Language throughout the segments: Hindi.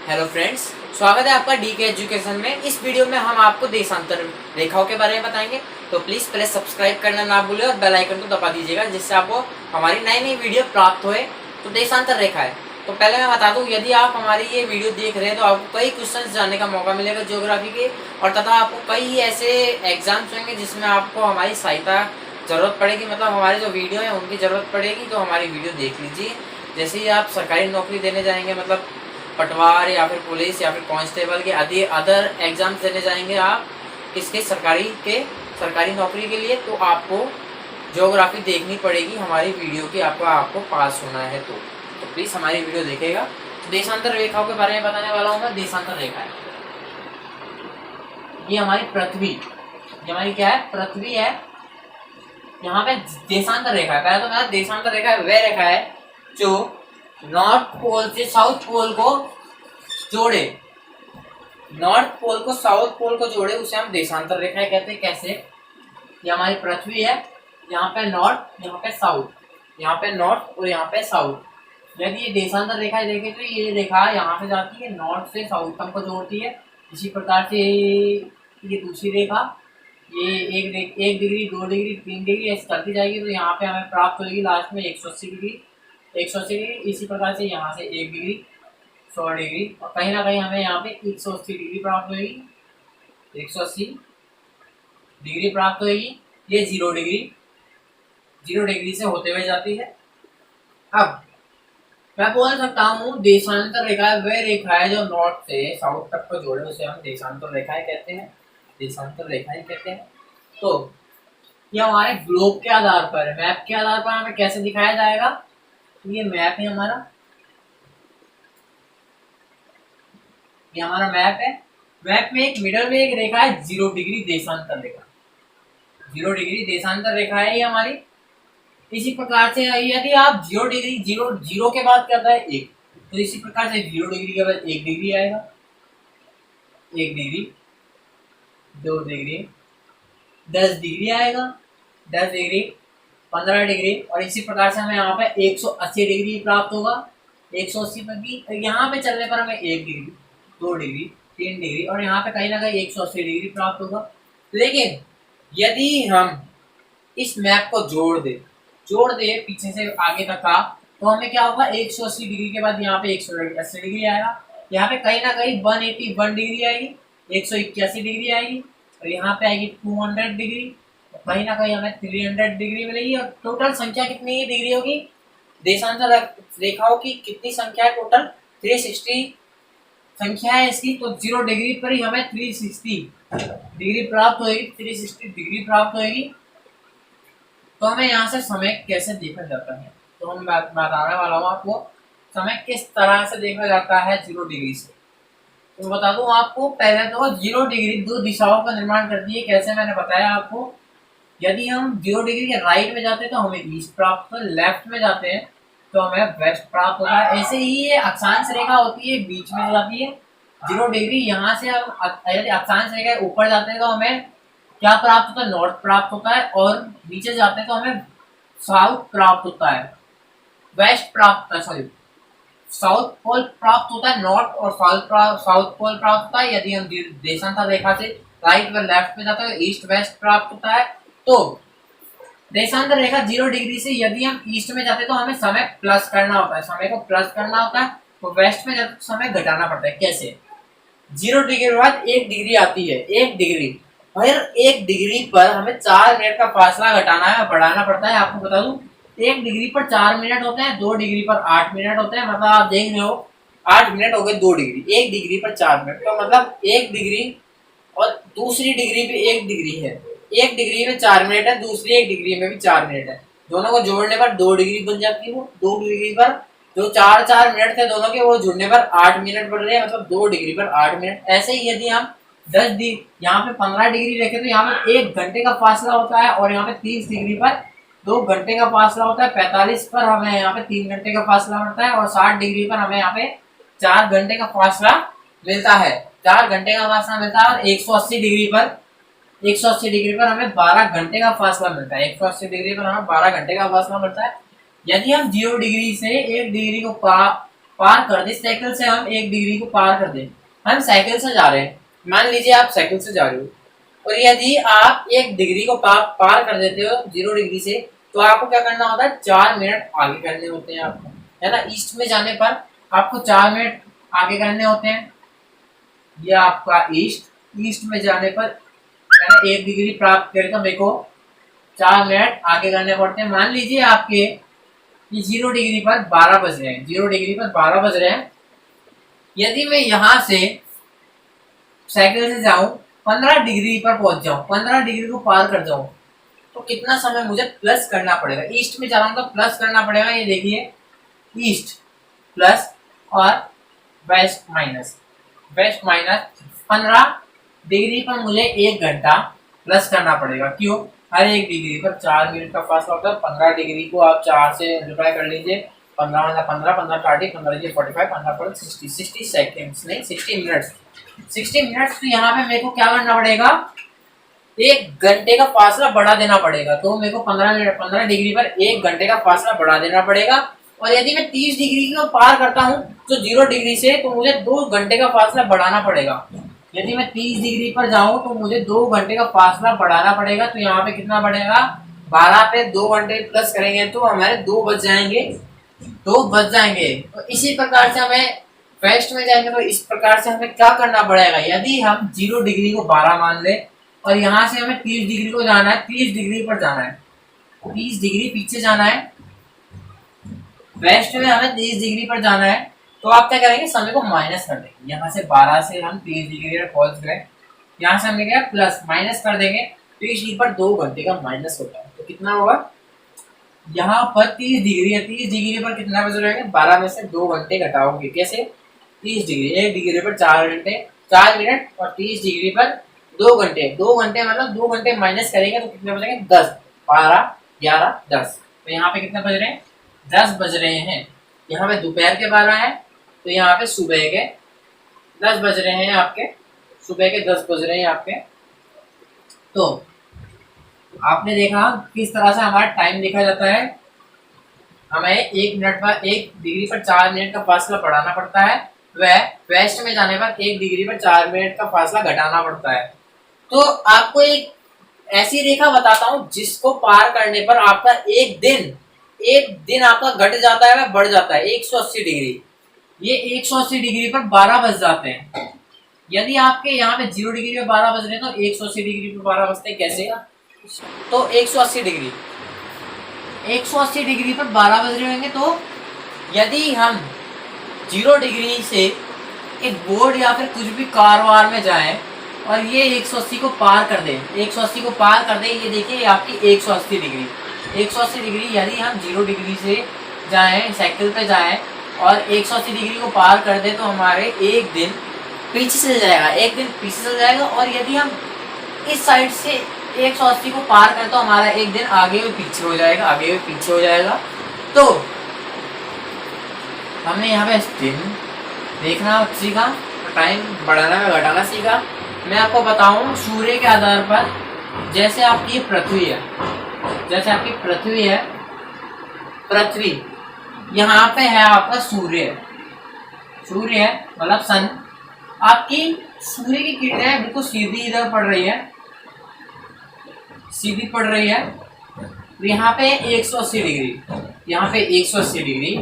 हेलो फ्रेंड्स, स्वागत है आपका डी के एजुकेशन में। इस वीडियो में हम आपको देशांतर रेखाओं के बारे में बताएंगे, तो प्लीज़ पहले सब्सक्राइब करना ना भूलें और बेल आइकन को दबा दीजिएगा, जिससे आपको हमारी नई नई वीडियो प्राप्त होए। तो देशांतर रेखा है, तो पहले मैं बता दूं, यदि आप हमारी ये वीडियो देख रहे हैं तो आपको कई क्वेश्चन जानने का मौका मिलेगा ज्योग्राफी के, और तथा आपको कई ऐसे एग्जाम्स होंगे जिसमें आपको हमारी सहायता ज़रूरत पड़ेगी, मतलब हमारे जो वीडियो है उनकी ज़रूरत पड़ेगी। तो हमारी वीडियो देख लीजिए। जैसे ही आप सरकारी नौकरी देने जाएंगे, मतलब पटवार या फिर पुलिस या फिर कांस्टेबल के आदि अदर एग्जाम्स देने जाएंगे आप किसके सरकारी नौकरी के लिए, तो आपको ज्योग्राफी देखनी पड़ेगी हमारी वीडियो की, आपको पास होना है। तो प्लीज़ हमारी वीडियो देखेगा। तो देशांतर रेखाओं के बारे में बताने वाला हूँ मैं। देशांतर रेखा है, ये हमारी पृथ्वी, ये हमारी क्या है, पृथ्वी है। यहाँ पे देशांतर रेखा है। पहले तो मेरा देशांतर रेखा है वह रेखा है जो नॉर्थ पोल से साउथ पोल को जोड़े, नॉर्थ पोल को साउथ पोल को जोड़े, उसे हम देशांतर रेखा कहते हैं। कैसे? ये हमारी पृथ्वी है, यहाँ पे नॉर्थ, यहाँ पे साउथ, यहाँ पे नॉर्थ और यहाँ पे साउथ। यदि ये देशांतर रेखा देखें तो ये रेखा यहाँ से जाती है, नॉर्थ से साउथ तक को जोड़ती है। इसी प्रकार से ये दूसरी रेखा, ये एक डिग्री, 2 डिग्री, 3 डिग्री ऐसे चलती जाएगी, तो यहाँ पे हमें प्राप्त होगी लास्ट में 180 डिग्री, 180 डिग्री। इसी प्रकार से यहाँ से 1 डिग्री, 100 डिग्री, और कहीं ना कहीं हमें यहाँ पे 180 डिग्री प्राप्त होगी, 180 डिग्री प्राप्त होगी। ये 0 डिग्री, 0 डिग्री से होते हुए जाती है। अब मैं बोल सकता हूँ देशांतर रेखा वह रेखा है जो नॉर्थ से साउथ तक को जोड़े, उसे हम देशांतर रेखाएं कहते हैं, देशांतर रेखाएं कहते हैं। तो ये हमारे ग्लोब के आधार पर, मैप के आधार पर हमें कैसे दिखाया जाएगा, तो ये मैप है हमारा, ये हमारा मैप है। मैप में एक मिडल में एक रेखा है 0 डिग्री देशांतर रेखा, 0 डिग्री देशांतर रेखा है ये हमारी। इसी प्रकार से यदि आप 0 डिग्री, जीरो के बाद क्या होता है 1, तो इसी प्रकार से 0 डिग्री के बाद 1 डिग्री आएगा, 1 डिग्री, 2 डिग्री, 10 डिग्री आएगा, 10 डिग्री, 15 डिग्री, और इसी प्रकार से हमें यहाँ पे 180 डिग्री प्राप्त होगा। 180 डिग्री यहाँ पे चलने पर हमें 1 डिग्री, 2 डिग्री, 3 डिग्री, और यहाँ पे कहीं ना कहीं 180 डिग्री प्राप्त होगा। लेकिन यदि हम इस मैप को जोड़ दे पीछे से आगे तक का, तो हमें क्या होगा, 180 डिग्री के बाद यहाँ पे 180 डिग्री आएगा, यहाँ पे कहीं ना कहीं 181 डिग्री आएगी, 181 डिग्री आएगी, और यहाँ पे आएगी 200 डिग्री, कहीं ना कहीं हमें 300 डिग्री मिलेगी। और टोटल संख्या कितनी डिग्री होगी, देशांतर रेखाओं की कितनी संख्या है, टोटल 360 संख्या है इसकी। तो 0 डिग्री पर ही हमें 360 डिग्री प्राप्त होगी, 360 डिग्री प्राप्त होगी। तो हमें यहाँ से समय कैसे देखा जाता है, तो हम बताने वाला हूँ आपको समय किस तरह से देखा जाता है 0 डिग्री से। तो बता दूं आपको, पहले तो 0 डिग्री 2 दिशाओं का निर्माण करती है। कैसे, मैंने बताया आपको, यदि हम 0 डिग्री के राइट में जाते हैं तो हमें ईस्ट प्राप्त होता है, लेफ्ट में जाते हैं तो हमें वेस्ट प्राप्त होता है। ऐसे ही ये अक्षांश रेखा होती है, बीच में जाती है 0 डिग्री। यहाँ से हम यदि अक्षांश रेखा ऊपर जाते हैं तो हमें क्या प्राप्त होता है, नॉर्थ प्राप्त होता है, और नीचे जाते हैं तो हमें साउथ प्राप्त होता है, वेस्ट प्राप्त होता है, सॉरी साउथ पोल प्राप्त होता है, नॉर्थ और साउथ पोल प्राप्त होता है। यदि हम देशांतर रेखा से राइट व लेफ्ट में जाते हैं तो ईस्ट वेस्ट प्राप्त होता है। तो देशांतर रेखा 0 डिग्री से यदि हम ईस्ट में जाते हैं तो हमें समय प्लस करना होता है, समय को प्लस करना होता है। तो वेस्ट में जाते तो समय घटाना पड़ता है। कैसे? 0 डिग्री के बाद 1 डिग्री आती है, 1 डिग्री, फिर 1 डिग्री पर हमें 4 मिनट का फासला घटाना है, बढ़ाना पड़ता है। आपको बता दूं, 1 डिग्री पर 4 मिनट होते हैं, 2 डिग्री पर 8 मिनट होते हैं, मतलब आप देख रहे हो 8 मिनट हो गए 2 डिग्री, 1 डिग्री पर 4 मिनट, तो मतलब 1 डिग्री और दूसरी डिग्री भी 1 डिग्री है, 1 डिग्री में 4 मिनट है, दूसरी 1 डिग्री में भी 4 मिनट है, दोनों को जोड़ने पर 2 डिग्री बन जाती है। वो 2 डिग्री पर जो 4 मिनट थे दोनों के, वो जुड़ने पर 8 मिनट बढ़ रहे हैं, मतलब 2 डिग्री पर 8 मिनट। ऐसे ही यदि हम 10 डिग्री, यहाँ पे 15 डिग्री रखे तो यहाँ पर 1 घंटे का फासला होता है, और यहाँ पे 30 डिग्री पर 2 घंटे का फासला होता है, 45 पर हमें यहाँ पे 3 घंटे का फासला मिलता है, और 60 डिग्री पर हमें यहाँ पे 4 घंटे का फासला मिलता है, 4 घंटे का फासला मिलता है। और 180 डिग्री पर हमें 12 घंटे का फासला मिलता है, 180 डिग्री पर हमें 12 घंटे का फासला मिलता है। यदि हम 0 डिग्री से 1 डिग्री को पार कर दे, साइकिल से हम 1 डिग्री को पार कर दे, हम साइकिल से जा रहे हैं, मान लीजिए आप साइकिल से जा रहे हो, और यदि आप 1 डिग्री को पार कर देते हो 0 डिग्री से, तो आपको क्या करना होता है, 4 मिनट आगे करने होते हैं आपको, है ना। ईस्ट में जाने पर आपको 4 मिनट आगे करने होते हैं, ये आपका ईस्ट में जाने पर है ना 1 डिग्री प्राप्त करें तो मेरे को 4 मिनट आगे करने पड़ते हैं। मान लीजिए आपके ये 0 डिग्री पर 12 बज रहे हैं, 0 डिग्री पर 12 बज रहे हैं, यदि मैं यहाँ से साइकिल से जाऊं 15 डिग्री पर पहुंच जाऊं, 15 डिग्री को पार कर जाऊं, तो कितना समय मुझे प्लस करना पड़ेगा, ईस्ट में जा रहा हूं तो प्लस करना पड़ेगा, ये देखिए ईस्ट प्लस और वेस्ट माइनस 15 डिग्री पर मुझे 1 घंटा प्लस करना पड़ेगा। क्यों, हर 1 डिग्री पर 4 मिनट का फासला होता है। 15 डिग्री को आप 4 से मल्टीप्लाई कर लीजिए, 15 मतलब 15, 15 30, 15 45, 15 पर 60 सेकेंड्स नहीं 60 मिनट्स, 60 मिनट्स। तो यहाँ पे मेरे को क्या करना पड़ेगा, 1 घंटे का फासला बढ़ा देना पड़ेगा। तो मेरे को 15 डिग्री पर 1 घंटे का फासला बढ़ा देना पड़ेगा। और यदि मैं 30 डिग्री को पार करता हूँ तो 0 डिग्री से, तो मुझे 2 घंटे का फासला बढ़ाना पड़ेगा। यदि मैं 30 डिग्री पर जाऊं तो मुझे 2 घंटे का फासला बढ़ाना पड़ेगा। तो यहाँ पे कितना बढ़ेगा, 12 पे 2 घंटे प्लस करेंगे तो हमारे 2 बज जाएंगे, 2 बज जाएंगे। तो इसी प्रकार से हमें वेस्ट में जाएंगे, तो इस प्रकार से हमें क्या करना पड़ेगा, यदि हम 0 डिग्री को 12 मान ले और यहाँ से हमें 30 डिग्री को जाना है, 30 डिग्री पर जाना है, 30 डिग्री पीछे जाना है, वेस्ट में हमें 30 डिग्री पर जाना है, तो आप क्या करेंगे, समय को माइनस कर देंगे। यहाँ से 12 से हम 30 डिग्री पर पहुंच गए, यहाँ से हमने क्या प्लस माइनस कर देंगे, 30 डिग्री पर 2 घंटे का माइनस होता है। तो कितना होगा, यहाँ पर 30 डिग्री है, 30 डिग्री पर कितना बज रहेंगे, 12 में से 2 घंटे घटाओगे, कैसे, 30 डिग्री 1 डिग्री पर 4 घंटे 4 मिनट, और 30 डिग्री पर 2 घंटे, 2 घंटे मतलब 2 घंटे माइनस करेंगे तो कितने बजेंगे, 10, 12, 11, 10। तो यहाँ पे कितने बज रहे हैं, 10 बज रहे हैं। यहाँ पे दोपहर के 12 है, तो यहाँ पे सुबह के 10 बज रहे हैं, आपके सुबह के 10 बज रहे हैं आपके। तो आपने देखा किस तरह से हमारा टाइम देखा जाता है, हमें 1 मिनट पर 1 डिग्री पर 4 मिनट का फासला बढ़ाना पड़ता है, वह वेस्ट में जाने पर 1 डिग्री पर 4 मिनट का फासला घटाना पड़ता है। तो आपको एक ऐसी रेखा बताता हूँ जिसको पार करने पर आपका एक दिन आपका घट जाता है, वह बढ़ जाता है 180 डिग्री। ये 180 डिग्री पर 12 बज जाते हैं। यदि आपके यहाँ पे 0 डिग्री पर 12 बज रहे हैं तो 180 डिग्री पर 12 बजते हैं, कैसे, तो 180 डिग्री पर 12 बज रहे होंगे। तो यदि हम 0 डिग्री से एक बोर्ड या फिर कुछ भी कारवार में जाएं और ये 180 को पार कर दें, 180 को पार कर दें, ये देखिए आपकी 180 डिग्री, 180 डिग्री। यदि हम 0 डिग्री से जाएं, साइकिल पे जाएं और 180 डिग्री को पार कर दें तो हमारे एक दिन पीछे चल जाएगा, एक दिन पीछे चल जाएगा। और यदि हम इस साइड से 180 को पार करें तो हमारा एक दिन आगे और पीछे हो जाएगा, आगे और पीछे हो जाएगा। तो हमने यहाँ पे दिन देखना सीखा, टाइम बढ़ाना व घटाना सीखा। मैं आपको बताऊं सूर्य के आधार पर, जैसे आपकी पृथ्वी है, जैसे आपकी पृथ्वी है, पृथ्वी यहाँ पे है आपका सूर्य, सूर्य है मतलब सन। आपकी सूर्य की किरणें बिल्कुल सीधी इधर पड़ रही है, सीधी पड़ रही है। तो यहाँ पे 180 डिग्री, यहाँ पे 180 डिग्री,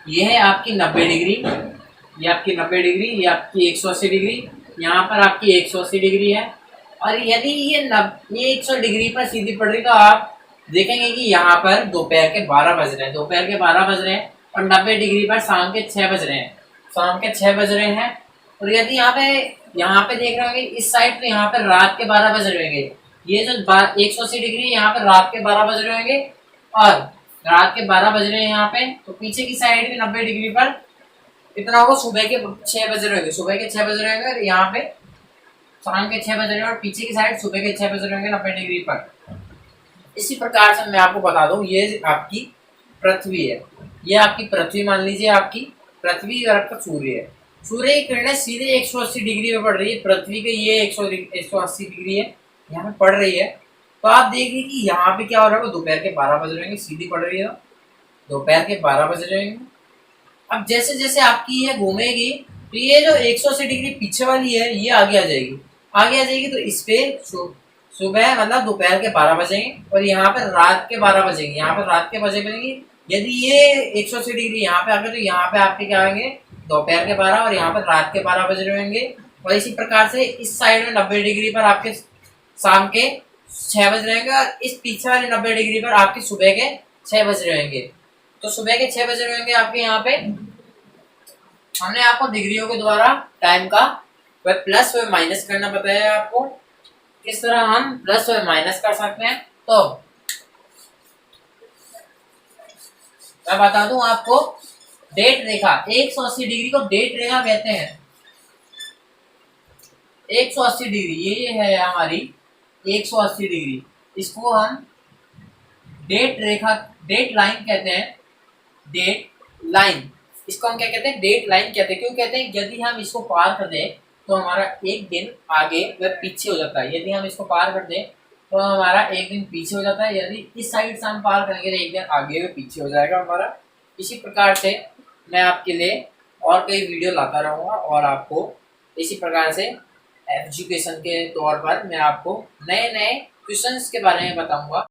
ये है आपकी 90 डिग्री, ये आपकी 90 डिग्री, ये आपकी 180 डिग्री, यहाँ पर आपकी 180 डिग्री है। और यदि ये 100 डिग्री पर सीधी पड़ रही तो आप देखेंगे कि यहाँ पर दोपहर के 12 बज रहे हैं, दोपहर के 12 बज रहे हैं, और 90 डिग्री पर शाम के 6 बज रहे हैं, शाम के 6 बज रहे हैं। और यदि यहाँ पे देख रहे होंगे इस साइड, तो यहाँ पर रात के 12 बज रहे होंगे। ये जो 180 डिग्री यहाँ पर रात के 12 बज रहे होंगे, और रात के 12 बज रहे हैं यहाँ पे। तो पीछे की साइड में 90 डिग्री पर कितना होगा, सुबह के 6 बज रहे होंगे, सुबह के 6 बज रहे होंगे, और यहाँ पे शाम के 6 बज रहे हैं, और पीछे की साइड सुबह के 6 बज रहे होंगे 90 डिग्री पर। इसी प्रकार से मैं आपको बता दूं, ये आपकी पृथ्वी है, ये आपकी पृथ्वी मान लीजिए, आपकी पृथ्वी और आपका सूर्य है। सूर्य की किरणें सीधे 180 डिग्री में पड़ रही है, पृथ्वी के ये 180 डिग्री है, यहाँ पे पड़ रही है। तो आप देखिए कि यहाँ पे क्या हो रहा है, दोपहर के 12 बज रहे हैं, सीधी पड़ रही है, दोपहर के 12 बज रहे हैं। अब जैसे जैसे आपकी ये घूमेगी तो ये जो 180 डिग्री पीछे वाली है ये आगे आ जाएगी। आगे आ जाएगी तो इस पे सुबह मतलब दोपहर के 12 बजेंगे और यहाँ पे रात के 12 बजेंगे, यहाँ पे रात के बजेंगे। यदि ये 180 डिग्री यहाँ पे आ गए तो यहाँ पे आपके क्या आएंगे, दोपहर के 12 और यहाँ पर रात के 12 बज रहे होंगे। और इसी प्रकार से इस साइड में 90 डिग्री पर आपके शाम के 6 बज रहे होंगे और इस पीछे वाले 90 डिग्री पर आपके सुबह के 6 बज रहे होंगे। तो सुबह के 6 बज रहे होंगे आपके यहाँ पे। हमने आपको डिग्रियों के द्वारा टाइम का वह प्लस व माइनस करना बताया है आपको, किस तरह हम प्लस व माइनस कर सकते हैं। तो मैं बता दूं आपको, डेट रेखा 180 डिग्री को डेट रेखा कहते हैं। 180 डिग्री ये है हमारी 180 डिग्री, इसको हम डेट रेखा डेट लाइन कहते हैं। डेट लाइन, इसको हम क्या कहते हैं, डेट लाइन कहते हैं। क्यों कहते हैं, यदि हम इसको पार कर दें तो हमारा एक दिन आगे व पीछे हो जाता है। यदि हम इसको पार कर दें तो हमारा एक दिन पीछे हो जाता है, यदि इस साइड से हम पार करेंगे तो एक दिन आगे व पीछे हो जाएगा हमारा। इसी प्रकार से मैं आपके लिए और कई वीडियो लाता रहूँगा और आपको इसी प्रकार से एजुकेशन के तौर पर मैं आपको नए नए क्वेश्चंस के बारे में बताऊंगा।